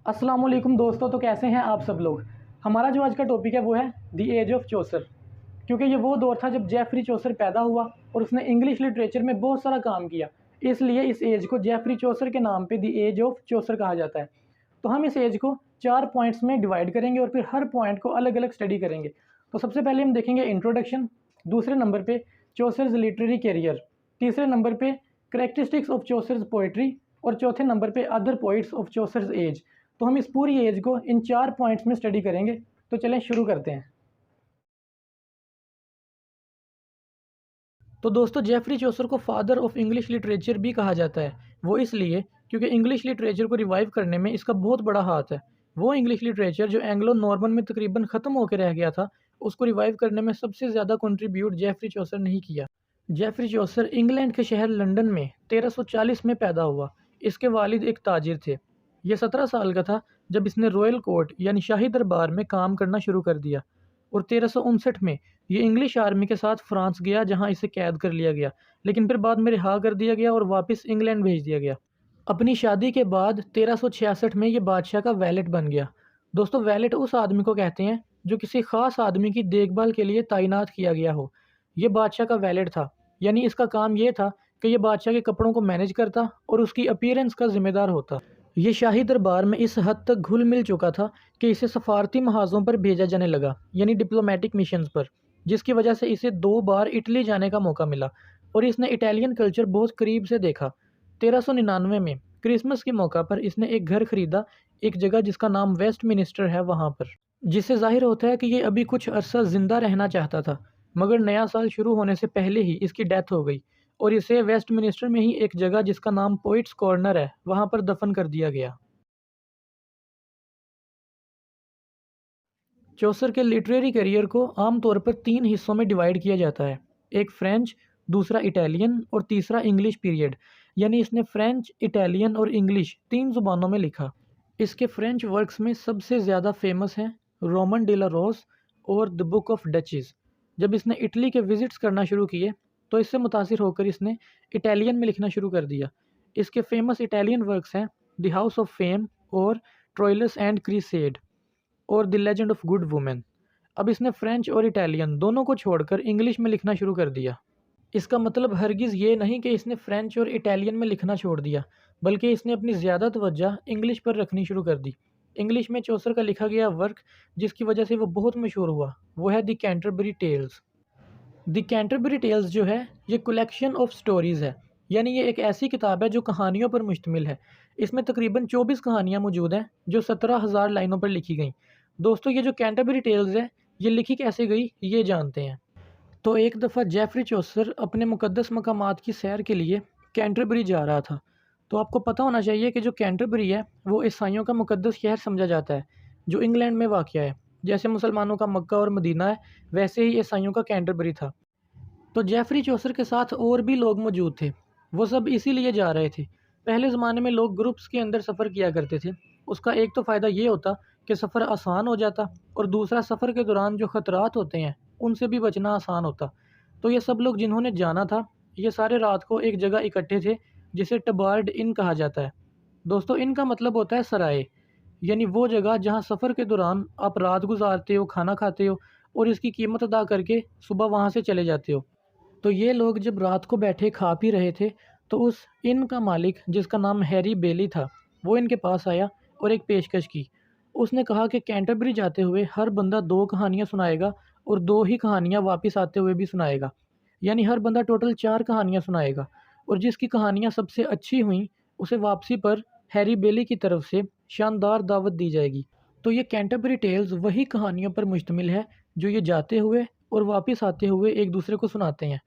अस्सलाम वालेकुम दोस्तों। तो कैसे हैं आप सब लोग। हमारा जो आज का टॉपिक है वो है द एज ऑफ चौसर, क्योंकि ये वो दौर था जब जेफरी चौसर पैदा हुआ और उसने इंग्लिश लिटरेचर में बहुत सारा काम किया। इसलिए इस एज को जेफरी चौसर के नाम पे द एज ऑफ चौसर कहा जाता है। तो हम इस एज को 4 पॉइंट्स में डिवाइड करेंगे और फिर हर पॉइंट को अलग अलग स्टडी करेंगे। तो सबसे पहले हम देखेंगे इंट्रोडक्शन, दूसरे नंबर पे चौसर्स लिटरेरी कैरियर, तीसरे नंबर पे करेक्टरिस्टिक्स ऑफ चौसर्स पोइट्री और चौथे नंबर पे other poets of Chaucer's age. तो हम इस पूरी एज को इन 4 पॉइंट्स में स्टडी करेंगे। तो चलें शुरू करते हैं। तो दोस्तों, जेफरी चौसर को फादर ऑफ इंग्लिश लिटरेचर भी कहा जाता है। वो इसलिए क्योंकि इंग्लिश लिटरेचर को रिवाइव करने में इसका बहुत बड़ा हाथ है। वो इंग्लिश लिटरेचर जो एंग्लो नॉर्मन में तकरीबन ख़त्म होकर रह गया था, उसको रिवाइव करने में सबसे ज़्यादा कंट्रीब्यूट जेफरी चौसर ने ही किया। जेफरी चौसर इंग्लैंड के शहर लंदन में 1340 में पैदा हुआ। इसके वालिद एक ताजिर थे। ये 17 साल का था जब इसने रॉयल कोर्ट यानी शाही दरबार में काम करना शुरू कर दिया और 1359 में ये इंग्लिश आर्मी के साथ फ्रांस गया, जहां इसे कैद कर लिया गया, लेकिन फिर बाद में रिहा कर दिया गया और वापस इंग्लैंड भेज दिया गया। अपनी शादी के बाद 1366 में ये बादशाह का वैलेट बन गया। दोस्तों, वैलेट उस आदमी को कहते हैं जो किसी ख़ास आदमी की देखभाल के लिए तैनात किया गया हो। ये बादशाह का वैलेट था, यानी इसका काम ये था कि ये बादशाह के कपड़ों को मैनेज करता और उसकी अपीयरेंस का जिम्मेदार होता। ये शाही दरबार में इस हद तक घुल मिल चुका था कि इसे सफारती महाजों पर भेजा जाने लगा, यानी डिप्लोमेटिक मिशंस पर, जिसकी वजह से इसे 2 बार इटली जाने का मौका मिला और इसने इटालियन कल्चर बहुत करीब से देखा। 1399 में क्रिसमस के मौका पर इसने एक घर खरीदा, एक जगह जिसका नाम वेस्ट मिनिस्टर है वहाँ पर, जिससे जाहिर होता है कि ये अभी कुछ अरसा ज़िंदा रहना चाहता था। मगर नया साल शुरू होने से पहले ही इसकी डेथ हो गई और इसे वेस्ट मिनिस्टर में ही एक जगह जिसका नाम पोइट्स कॉर्नर है वहाँ पर दफन कर दिया गया। चौसर के लिटरेरी करियर को आमतौर पर 3 हिस्सों में डिवाइड किया जाता है। एक फ्रेंच, दूसरा इटालियन और तीसरा इंग्लिश पीरियड, यानी इसने फ्रेंच, इटालियन और इंग्लिश 3 ज़ुबानों में लिखा। इसके फ्रेंच वर्क्स में सबसे ज़्यादा फेमस हैं रोमन डे ला रोज और द बुक ऑफ डचेस। जब इसने इटली के विजिट्स करना शुरू किए तो इससे मुतासिर होकर इसने इटालियन में लिखना शुरू कर दिया। इसके फेमस इटालियन वर्क्स हैं द हाउस ऑफ फेम और ट्रोइलस एंड क्रीसेड और the legend of good women. अब इसने फ्रेंच और इटालियन दोनों को छोड़कर इंग्लिश में लिखना शुरू कर दिया। इसका मतलब हरगिज़ ये नहीं कि इसने फ्रेंच और इटालियन में लिखना छोड़ दिया, बल्कि इसने अपनी ज़्यादा तवज्जो इंग्लिश पर रखनी शुरू कर दी। इंग्लिश में चौसर का लिखा गया वर्क जिसकी वजह से वो बहुत मशहूर हुआ, वो है the Canterbury Tales. The Canterbury Tales जो है ये कलेक्शन ऑफ स्टोरीज़ है, यानी ये एक ऐसी किताब है जो कहानियों पर मुश्तमिल है। इसमें तकरीबन 24 कहानियाँ मौजूद हैं जो 17,000 लाइनों पर लिखी गई। दोस्तों, ये जो कैंटरबरी टेल्स है ये लिखी कैसे गई ये जानते हैं। तो एक दफ़ा जेफरी चौसर अपने मुक़द्दस मकामात की सैर के लिए कैंटरबरी जा रहा था। तो आपको पता होना चाहिए कि जो कैंटरबरी है वो ईसाइयों का मुक़द्दस शहर समझा जाता है, जो इंग्लैंड में वाक़या है। जैसे मुसलमानों का मक्का और मदीना है, वैसे ही ईसाइयों का कैंटरबरी था। तो जेफरी चौसर के साथ और भी लोग मौजूद थे। वो सब इसीलिए जा रहे थे। पहले ज़माने में लोग ग्रुप्स के अंदर सफ़र किया करते थे। उसका एक तो फ़ायदा ये होता कि सफ़र आसान हो जाता और दूसरा सफ़र के दौरान जो ख़तरात होते हैं उनसे भी बचना आसान होता। तो ये सब लोग जिन्होंने जाना था, ये सारे रात को एक जगह इकट्ठे थे जिसे टबार्ड इन कहा जाता है। दोस्तों, इन का मतलब होता है सराय, यानी वो जगह जहाँ सफ़र के दौरान आप रात गुजारते हो, खाना खाते हो और इसकी कीमत अदा करके सुबह वहाँ से चले जाते हो। तो ये लोग जब रात को बैठे खा पी रहे थे तो उस इन का मालिक, जिसका नाम हैरी बेली था, वो इनके पास आया और एक पेशकश की। उसने कहा कि कैंटरबरी जाते हुए हर बंदा 2 कहानियाँ सुनाएगा और 2 ही कहानियाँ वापस आते हुए भी सुनाएगा, यानी हर बंदा टोटल 4 कहानियाँ सुनाएगा और जिसकी कहानियाँ सबसे अच्छी हुई उसे वापसी पर हैरी बेली की तरफ से शानदार दावत दी जाएगी। तो ये कैंटरबरी टेल्स वही कहानियों पर मुश्तमिल है जो ये जाते हुए और वापस आते हुए एक दूसरे को सुनाते हैं।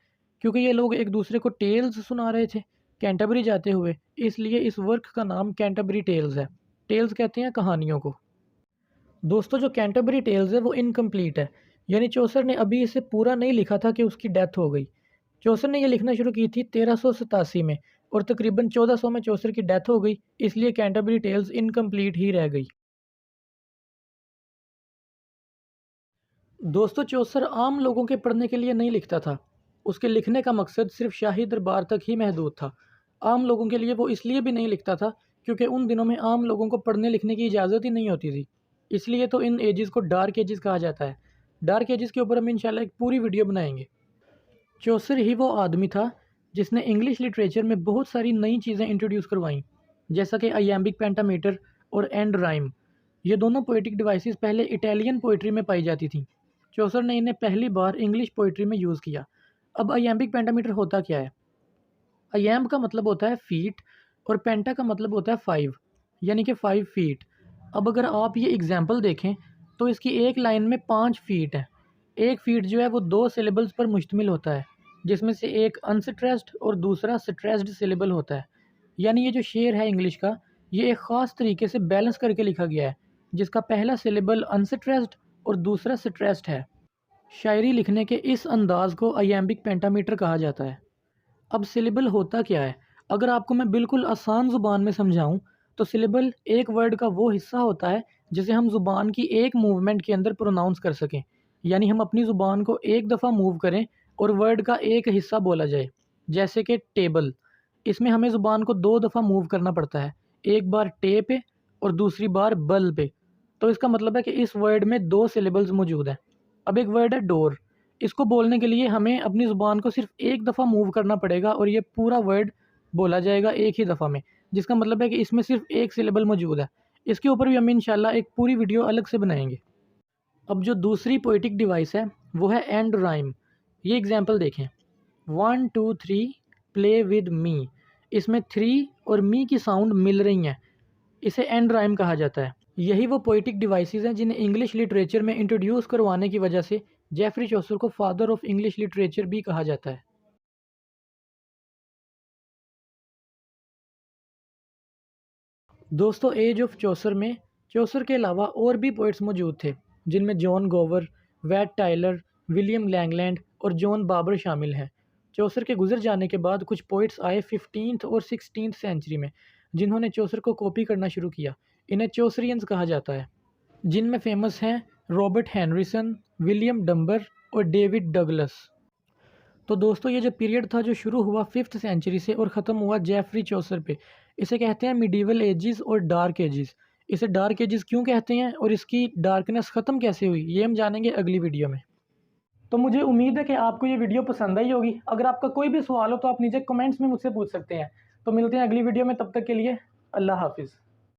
क्योंकि ये लोग एक दूसरे को टेल्स सुना रहे थे कैंटरबरी जाते हुए, इसलिए इस वर्क का नाम कैंटरबरी टेल्स है। टेल्स कहते हैं कहानियों को। दोस्तों, जो कैंटरबरी टेल्स है वो इनकम्प्लीट है, यानी चौसर ने अभी इसे पूरा नहीं लिखा था कि उसकी डेथ हो गई। चौसर ने यह लिखना शुरू की थी 1387 में और तकरीबन 1400 में चौसर की डेथ हो गई, इसलिए कैंटरबरी टेल्स इनकम्प्लीट ही रह गई। दोस्तों, चौसर आम लोगों के पढ़ने के लिए नहीं लिखता था। उसके लिखने का मकसद सिर्फ शाही दरबार तक ही महदूद था। आम लोगों के लिए वो इसलिए भी नहीं लिखता था क्योंकि उन दिनों में आम लोगों को पढ़ने लिखने की इजाज़त ही नहीं होती थी। इसलिए तो इन एजेस को डार्क एजेस कहा जाता है। डार्क एजेस के ऊपर हम इंशाल्लाह एक पूरी वीडियो बनाएंगे। चौसर ही वो आदमी था जिसने इंग्लिश लिटरेचर में बहुत सारी नई चीज़ें इंट्रोड्यूस करवाईं, जैसा कि आयैम्बिक पेंटामीटर और एंड राइम। ये दोनों पोइटिक डिवाइसेस पहले इटालियन पोइट्री में पाई जाती थीं। चौसर ने इन्हें पहली बार इंग्लिश पोइट्री में यूज़ किया। अब आयैम्बिक पेंटामीटर होता क्या है? अयैम्ब का मतलब होता है फीट और पेंटा का मतलब होता है 5, यानी कि 5 फीट। अब अगर आप ये एग्जाम्पल देखें तो इसकी एक लाइन में 5 फीट है। एक फीट जो है वो 2 सिलेबल्स पर मुश्तमिल होता है, जिसमें से एक अनस्ट्रेस्ड और दूसरा स्ट्रेस्ड सिलेबल होता है। यानी ये जो शेर है इंग्लिश का, ये एक ख़ास तरीके से बैलेंस करके लिखा गया है, जिसका पहला सिलेबल अनस्ट्रेस्ड और दूसरा स्ट्रेस्ड है। शायरी लिखने के इस अंदाज को आयैम्बिक पेंटामीटर कहा जाता है। अब सिलेबल होता क्या है? अगर आपको मैं बिल्कुल आसान ज़ुबान में समझाऊं तो सिलेबल एक वर्ड का वो हिस्सा होता है जिसे हम ज़ुबान की एक मूवमेंट के अंदर प्रोनाउंस कर सकें। यानी हम अपनी ज़ुबान को एक दफ़ा मूव करें और वर्ड का एक हिस्सा बोला जाए। जैसे कि टेबल, इसमें हमें ज़ुबान को 2 दफ़ा मूव करना पड़ता है, एक बार टे पे और दूसरी बार बल पे। तो इसका मतलब है कि इस वर्ड में 2 सिलेबल्स मौजूद हैं। अब एक वर्ड है डोर, इसको बोलने के लिए हमें अपनी ज़ुबान को सिर्फ एक दफ़ा मूव करना पड़ेगा और ये पूरा वर्ड बोला जाएगा एक ही दफ़ा में, जिसका मतलब है कि इसमें सिर्फ एक सिलेबल मौजूद है। इसके ऊपर भी हम इंशाल्लाह एक पूरी वीडियो अलग से बनाएंगे। अब जो दूसरी पोइटिक डिवाइस है वो है एंड राइम। ये एग्जाम्पल देखें, 1 2 3 प्ले विद मी। इसमें 3 और मी की साउंड मिल रही हैं, इसे एंड राइम कहा जाता है। यही वो पोइटिक डिवाइसेस हैं जिन्हें इंग्लिश लिटरेचर में इंट्रोड्यूस करवाने की वजह से जेफरी चौसर को फादर ऑफ इंग्लिश लिटरेचर भी कहा जाता है। दोस्तों, एज ऑफ चौसर में चौसर के अलावा और भी पोइट्स मौजूद थे, जिनमें जॉन गोवर, वैट टाइलर, विलियम लैंगलैंड और जॉन बाबर शामिल हैं। चौसर के गुजर जाने के बाद कुछ पोइट्स आए 15th और 16th सेंचुरी में, जिन्होंने चौसर को कॉपी करना शुरू किया। इन्हें चौसरियंस कहा जाता है, जिनमें फेमस हैं रॉबर्ट हेनरिसन, विलियम डंबर और डेविड डगलस। तो दोस्तों, ये जो पीरियड था जो शुरू हुआ 5th सेंचुरी से और ख़त्म हुआ जेफरी चौसर पे, इसे कहते हैं मिडीवल एजेस और डार्क एजेस। इसे डार्क एजेस क्यों कहते हैं और इसकी डार्कनेस ख़त्म कैसे हुई, ये हम जानेंगे अगली वीडियो में। तो मुझे उम्मीद है कि आपको ये वीडियो पसंद आई होगी। अगर आपका कोई भी सवाल हो तो आप नीचे कमेंट्स में मुझसे पूछ सकते हैं। तो मिलते हैं अगली वीडियो में, तब तक के लिए अल्लाह हाफिज़।